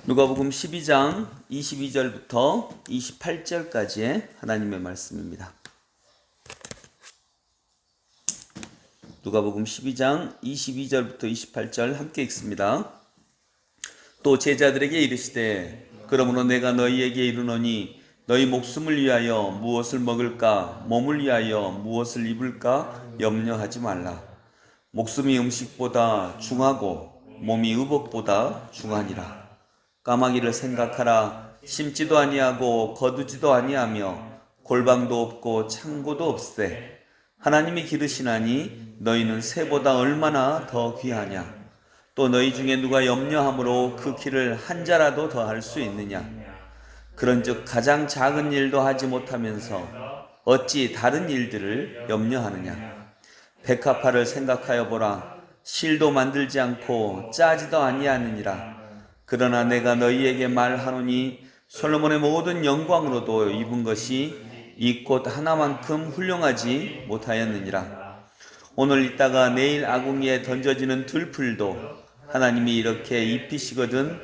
누가복음 12장 22절부터 28절까지의 하나님의 말씀입니다. 누가복음 12장 22절부터 28절 함께 읽습니다. 또 제자들에게 이르시되 그러므로 내가 너희에게 이르노니 너희 목숨을 위하여 무엇을 먹을까 몸을 위하여 무엇을 입을까 염려하지 말라. 목숨이 음식보다 중하고 몸이 의복보다 중하니라. 까마귀를 생각하라. 심지도 아니하고 거두지도 아니하며 골방도 없고 창고도 없으되 하나님이 기르시나니 너희는 새보다 얼마나 더 귀하냐. 또 너희 중에 누가 염려함으로 그 키를 한 자라도 더 할 수 있느냐. 그런즉 가장 작은 일도 하지 못하면서 어찌 다른 일들을 염려하느냐. 백합화를 생각하여 보라. 실도 만들지 않고 짜지도 아니하느니라. 그러나 내가 너희에게 말하노니 솔로몬의 모든 영광으로도 입은 것이 이 꽃 하나만큼 훌륭하지 못하였느니라. 오늘 있다가 내일 아궁이에 던져지는 들풀도 하나님이 이렇게 입히시거든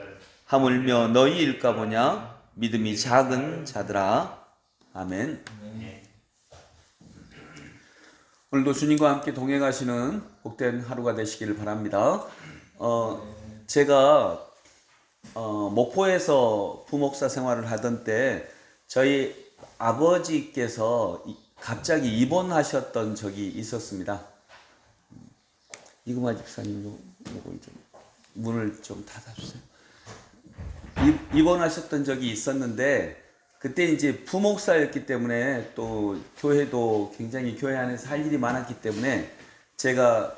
하물며 너희일까 보냐. 믿음이 작은 자들아. 아멘. 오늘도 주님과 함께 동행하시는 복된 하루가 되시기를 바랍니다. 제가 목포에서 부목사 생활을 하던 때 저희 아버지께서 갑자기 입원하셨던 적이 있었습니다. 이금아 집사님, 요거 이제 문을 좀 닫아주세요. 입원하셨던 적이 있었는데 그때 이제 부목사였기 때문에 또 교회도 굉장히 교회 안에서 할 일이 많았기 때문에 제가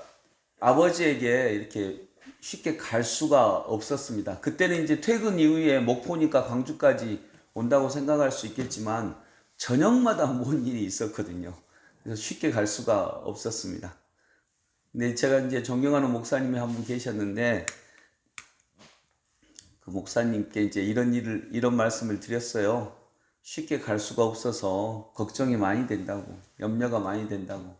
아버지에게 이렇게 쉽게 갈 수가 없었습니다. 그때는 이제 퇴근 이후에 목포니까 광주까지 온다고 생각할 수 있겠지만 저녁마다 뭔 일이 있었거든요. 그래서 쉽게 갈 수가 없었습니다. 근데 제가 이제 존경하는 목사님이 한 분 계셨는데 그 목사님께 이제 이런 말씀을 드렸어요. 쉽게 갈 수가 없어서 걱정이 많이 된다고, 염려가 많이 된다고.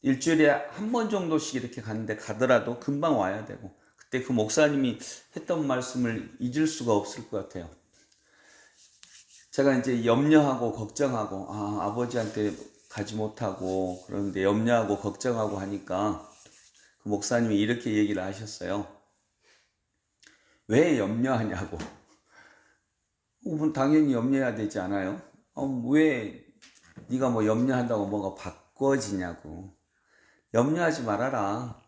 일주일에 한 번 정도씩 이렇게 가는데 가더라도 금방 와야 되고, 그때 그 목사님이 했던 말씀을 잊을 수가 없을 것 같아요. 제가 이제 염려하고 걱정하고, 아버지한테 가지 못하고 그런데 염려하고 걱정하고 하니까 그 목사님이 이렇게 얘기를 하셨어요. 왜 염려하냐고. 당연히 염려해야 되지 않아요? 왜 네가 뭐 염려한다고 뭐가 바꿔지냐고. 염려하지 말아라.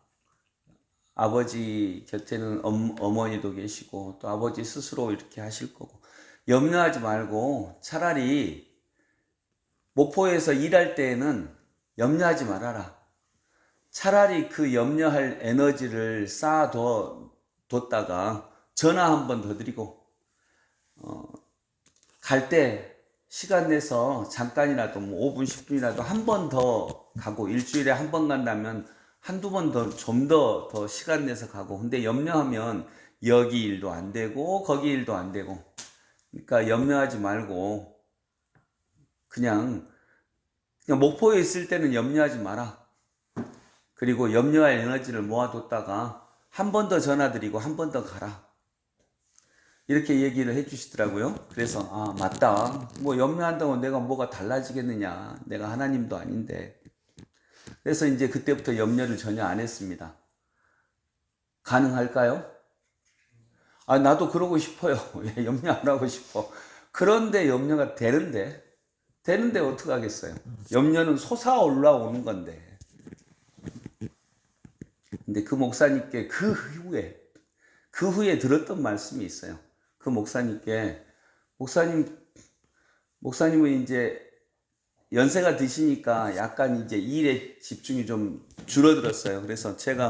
아버지 곁에는 어머니도 계시고 또 아버지 스스로 이렇게 하실 거고. 염려하지 말고 차라리 목포에서 일할 때에는 염려하지 말아라. 차라리 그 염려할 에너지를 쌓아뒀다가 전화 한 번 더 드리고 갈 때 시간 내서 잠깐이라도 뭐 5분 10분이라도 한 번 더 가고, 일주일에 한 번 간다면 한두 번 더 좀 더 시간 내서 가고. 근데 염려하면 여기 일도 안 되고 거기 일도 안 되고. 그러니까 염려하지 말고 그냥 목포에 있을 때는 염려하지 마라. 그리고 염려할 에너지를 모아뒀다가 한 번 더 전화드리고 한 번 더 가라. 이렇게 얘기를 해주시더라고요. 그래서 맞다. 뭐 염려한다고 내가 뭐가 달라지겠느냐. 내가 하나님도 아닌데. 그래서 이제 그때부터 염려를 전혀 안 했습니다. 가능할까요? 나도 그러고 싶어요. 왜 염려 안 하고 싶어. 그런데 염려가 되는데 어떡하겠어요. 염려는 솟아올라오는 건데. 근데 그 목사님께 그 후에 들었던 말씀이 있어요. 그 목사님께, 목사님은 이제 연세가 드시니까 약간 이제 일에 집중이 좀 줄어들었어요. 그래서 제가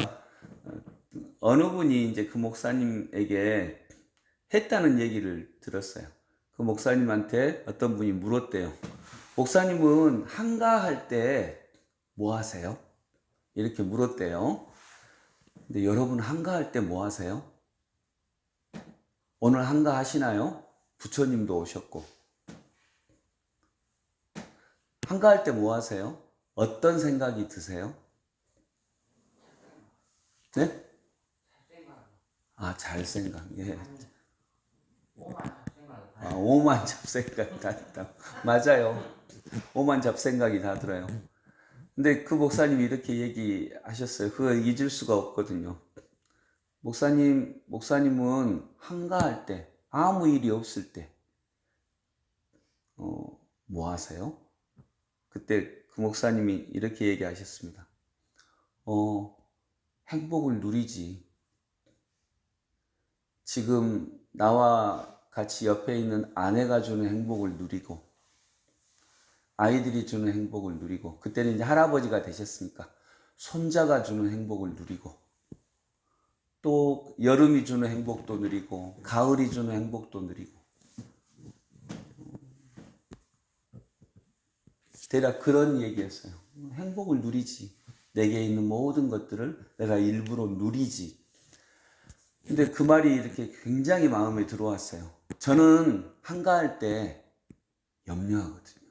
어느 분이 이제 그 목사님에게 했다는 얘기를 들었어요. 그 목사님한테 어떤 분이 물었대요. 목사님은 한가할 때 뭐 하세요? 이렇게 물었대요. 근데 여러분 한가할 때 뭐 하세요? 오늘 한가하시나요? 부처님도 오셨고. 한가할 때 뭐 하세요? 어떤 생각이 드세요? 네? 아, 잘 생각. 예. 오만 잡생각이 다 오만 잡생각이 다 있다. 맞아요. 오만 잡생각이 다 들어요. 근데 그 목사님이 이렇게 얘기하셨어요. 그거 잊을 수가 없거든요. 목사님은 한가할 때, 아무 일이 없을 때, 뭐 하세요? 그때 그 목사님이 이렇게 얘기하셨습니다. 행복을 누리지. 지금 나와 같이 옆에 있는 아내가 주는 행복을 누리고, 아이들이 주는 행복을 누리고, 그때는 이제 할아버지가 되셨으니까 손자가 주는 행복을 누리고, 또 여름이 주는 행복도 누리고, 가을이 주는 행복도 누리고, 대략 그런 얘기였어요. 행복을 누리지. 내게 있는 모든 것들을 내가 일부러 누리지. 근데 그 말이 이렇게 굉장히 마음에 들어왔어요. 저는 한가할 때 염려하거든요.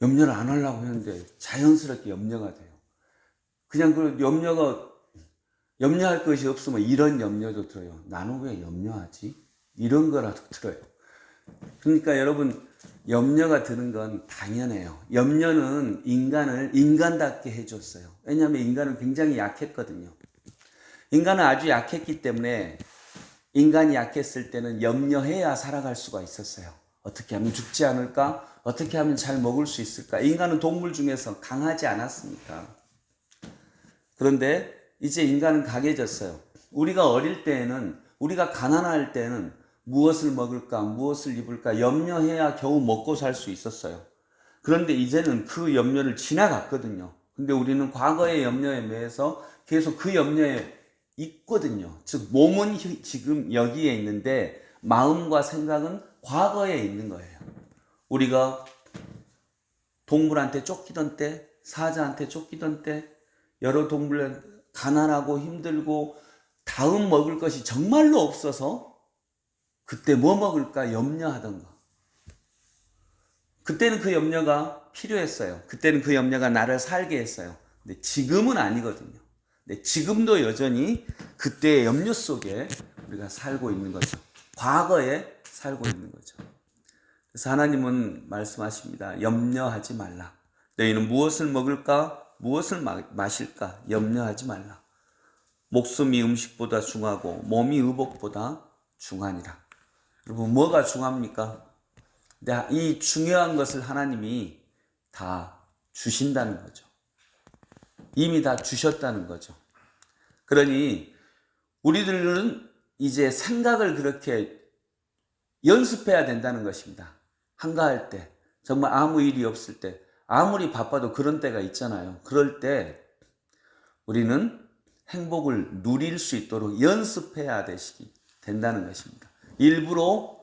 염려를 안 하려고 했는데 자연스럽게 염려가 돼요. 그냥 그 염려할 것이 없으면 이런 염려도 들어요. 나는 왜 염려하지? 이런 거라도 들어요. 그러니까 여러분, 염려가 드는 건 당연해요. 염려는 인간을 인간답게 해줬어요. 왜냐하면 인간은 굉장히 약했거든요. 인간은 아주 약했기 때문에 인간이 약했을 때는 염려해야 살아갈 수가 있었어요. 어떻게 하면 죽지 않을까? 어떻게 하면 잘 먹을 수 있을까? 인간은 동물 중에서 강하지 않았습니까? 그런데 이제 인간은 강해졌어요. 우리가 어릴 때에는, 우리가 가난할 때는 무엇을 먹을까, 무엇을 입을까 염려해야 겨우 먹고 살 수 있었어요. 그런데 이제는 그 염려를 지나갔거든요. 근데 우리는 과거의 염려에 매여서 계속 그 염려에 있거든요. 즉 몸은 지금 여기에 있는데 마음과 생각은 과거에 있는 거예요. 우리가 동물한테 쫓기던 때, 사자한테 쫓기던 때, 여러 동물한테 가난하고 힘들고 다음 먹을 것이 정말로 없어서 그때 뭐 먹을까 염려하던 거. 그때는 그 염려가 필요했어요. 그때는 그 염려가 나를 살게 했어요. 근데 지금은 아니거든요. 근데 지금도 여전히 그때의 염려 속에 우리가 살고 있는 거죠. 과거에 살고 있는 거죠. 그래서 하나님은 말씀하십니다. 염려하지 말라. 너희는 무엇을 먹을까? 무엇을 마실까? 염려하지 말라. 목숨이 음식보다 중하고 몸이 의복보다 중하니라. 여러분, 뭐가 중합니까? 이 중요한 것을 하나님이 다 주신다는 거죠. 이미 다 주셨다는 거죠. 그러니 우리들은 이제 생각을 그렇게 연습해야 된다는 것입니다. 한가할 때, 정말 아무 일이 없을 때, 아무리 바빠도 그런 때가 있잖아요. 그럴 때 우리는 행복을 누릴 수 있도록 연습해야 된다는 것입니다. 일부러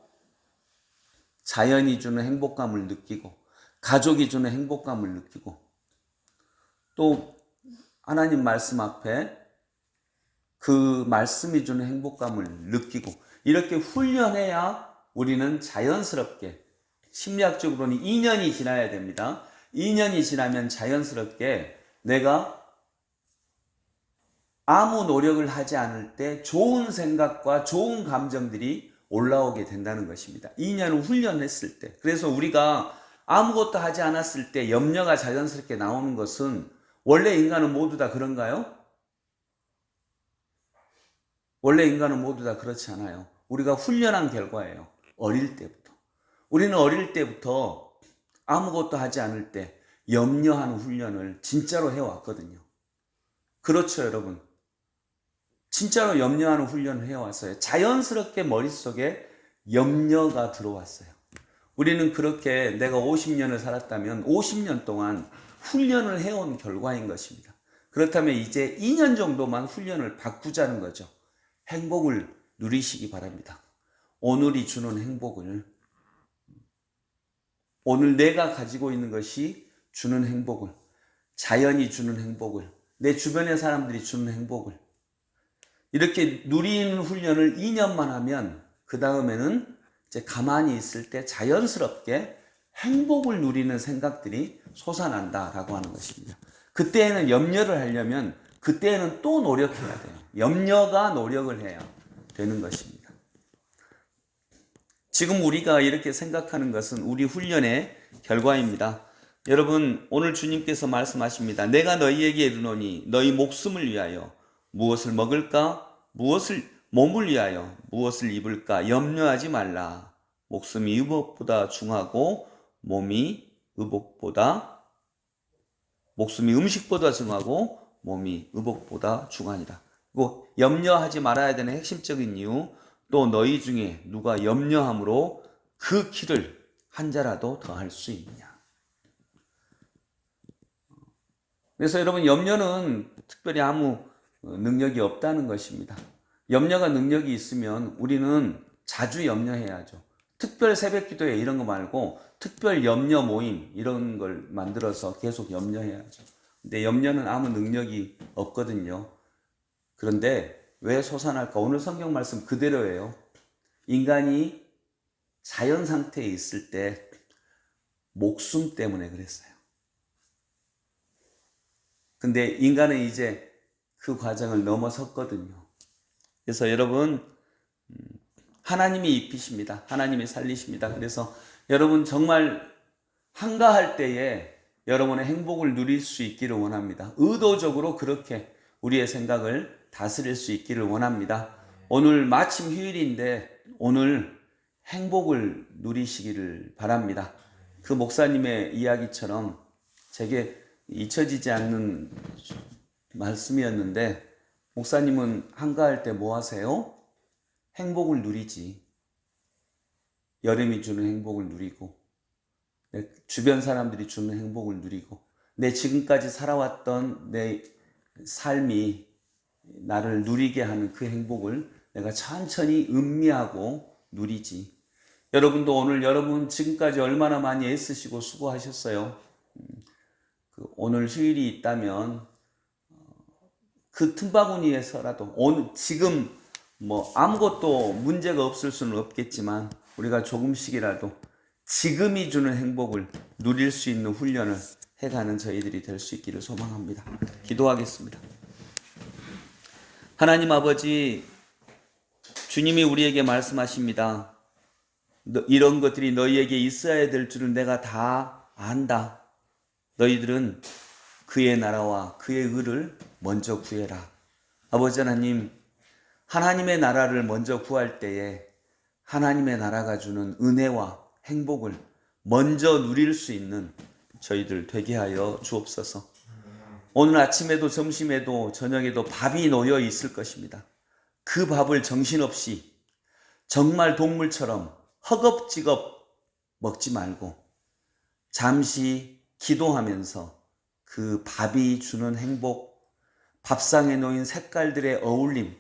자연이 주는 행복감을 느끼고, 가족이 주는 행복감을 느끼고, 또 하나님 말씀 앞에 그 말씀이 주는 행복감을 느끼고, 이렇게 훈련해야 우리는 자연스럽게, 심리학적으로는 2년이 지나야 됩니다. 2년이 지나면 자연스럽게 내가 아무 노력을 하지 않을 때 좋은 생각과 좋은 감정들이 올라오게 된다는 것입니다. 2년을 훈련했을 때. 그래서 우리가 아무것도 하지 않았을 때 염려가 자연스럽게 나오는 것은, 원래 인간은 모두 다 그런가요? 원래 인간은 모두 다 그렇지 않아요. 우리가 훈련한 결과예요. 어릴 때부터. 우리는 어릴 때부터 아무것도 하지 않을 때 염려하는 훈련을 진짜로 해왔거든요. 그렇죠, 여러분. 진짜로 염려하는 훈련을 해왔어요. 자연스럽게 머릿속에 염려가 들어왔어요. 우리는 그렇게 내가 50년을 살았다면 50년 동안 훈련을 해온 결과인 것입니다. 그렇다면 이제 2년 정도만 훈련을 바꾸자는 거죠. 행복을 누리시기 바랍니다. 오늘이 주는 행복을, 오늘 내가 가지고 있는 것이 주는 행복을, 자연이 주는 행복을, 내 주변의 사람들이 주는 행복을 이렇게 누리는 훈련을 2년만 하면 그 다음에는 이제 가만히 있을 때 자연스럽게 행복을 누리는 생각들이 솟아난다라고 하는 것입니다. 그때에는 염려를 하려면 그때에는 또 노력해야 돼요. 염려가 노력을 해요. 되는 것입니다. 지금 우리가 이렇게 생각하는 것은 우리 훈련의 결과입니다. 여러분, 오늘 주님께서 말씀하십니다. 내가 너희에게 이르노니 너희 목숨을 위하여 무엇을 먹을까? 몸을 위하여 무엇을 입을까? 염려하지 말라. 목숨이 의복보다 중하고 목숨이 음식보다 중하고 몸이 의복보다 중하니라. 그리고 염려하지 말아야 되는 핵심적인 이유, 또 너희 중에 누가 염려함으로 그 키를 한 자라도 더할 수 있느냐. 그래서 여러분, 염려는 특별히 아무 능력이 없다는 것입니다. 염려가 능력이 있으면 우리는 자주 염려해야죠. 특별 새벽기도회 이런 거 말고 특별 염려 모임 이런 걸 만들어서 계속 염려해야죠. 근데 염려는 아무 능력이 없거든요. 그런데 왜 솟아날까? 오늘 성경 말씀 그대로예요. 인간이 자연 상태에 있을 때 목숨 때문에 그랬어요. 근데 인간은 이제 그 과정을 넘어섰거든요. 그래서 여러분, 하나님이 입히십니다. 하나님이 살리십니다. 그래서 여러분 정말 한가할 때에 여러분의 행복을 누릴 수 있기를 원합니다. 의도적으로 그렇게 우리의 생각을 다스릴 수 있기를 원합니다. 오늘 마침 휴일인데 오늘 행복을 누리시기를 바랍니다. 그 목사님의 이야기처럼 제게 잊혀지지 않는 말씀이었는데, 목사님은 한가할 때 뭐 하세요? 행복을 누리지. 여름이 주는 행복을 누리고, 주변 사람들이 주는 행복을 누리고, 내 지금까지 살아왔던 내 삶이 나를 누리게 하는 그 행복을 내가 천천히 음미하고 누리지. 여러분도 오늘 여러분 지금까지 얼마나 많이 애쓰시고 수고하셨어요. 오늘 휴일이 있다면 그 틈바구니에서라도 오늘 지금 뭐 아무것도 문제가 없을 수는 없겠지만 우리가 조금씩이라도 지금이 주는 행복을 누릴 수 있는 훈련을 해가는 저희들이 될 수 있기를 소망합니다. 기도하겠습니다. 하나님 아버지, 주님이 우리에게 말씀하십니다. 이런 것들이 너희에게 있어야 될 줄은 내가 다 안다. 너희들은 그의 나라와 그의 의를 먼저 구해라. 아버지 하나님, 하나님의 나라를 먼저 구할 때에 하나님의 나라가 주는 은혜와 행복을 먼저 누릴 수 있는 저희들 되게 하여 주옵소서. 오늘 아침에도 점심에도 저녁에도 밥이 놓여 있을 것입니다. 그 밥을 정신없이 정말 동물처럼 허겁지겁 먹지 말고 잠시 기도하면서 그 밥이 주는 행복, 밥상에 놓인 색깔들의 어울림,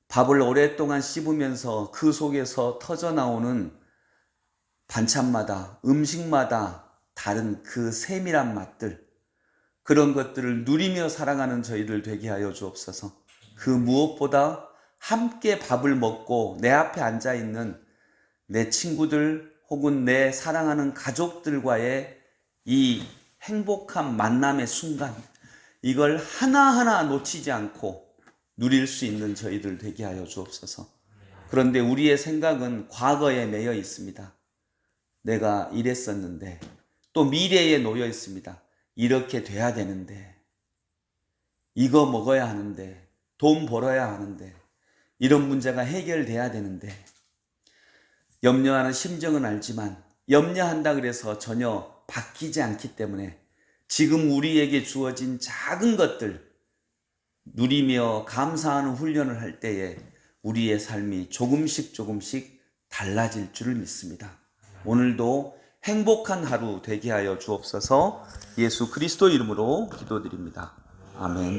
밥을 오랫동안 씹으면서 그 속에서 터져나오는 반찬마다, 음식마다 다른 그 세밀한 맛들, 그런 것들을 누리며 살아가는 저희들 되게 하여 주옵소서. 그 무엇보다 함께 밥을 먹고 내 앞에 앉아있는 내 친구들 혹은 내 사랑하는 가족들과의 이 행복한 만남의 순간, 이걸 하나하나 놓치지 않고 누릴 수 있는 저희들 되게 하여 주옵소서. 그런데 우리의 생각은 과거에 매여 있습니다. 내가 이랬었는데, 또 미래에 놓여 있습니다. 이렇게 돼야 되는데, 이거 먹어야 하는데, 돈 벌어야 하는데, 이런 문제가 해결돼야 되는데, 염려하는 심정은 알지만 염려한다 그래서 전혀 바뀌지 않기 때문에 지금 우리에게 주어진 작은 것들 누리며 감사하는 훈련을 할 때에 우리의 삶이 조금씩 달라질 줄을 믿습니다. 오늘도 행복한 하루 되게 하여 주옵소서. 예수 그리스도 이름으로 기도드립니다. 아멘.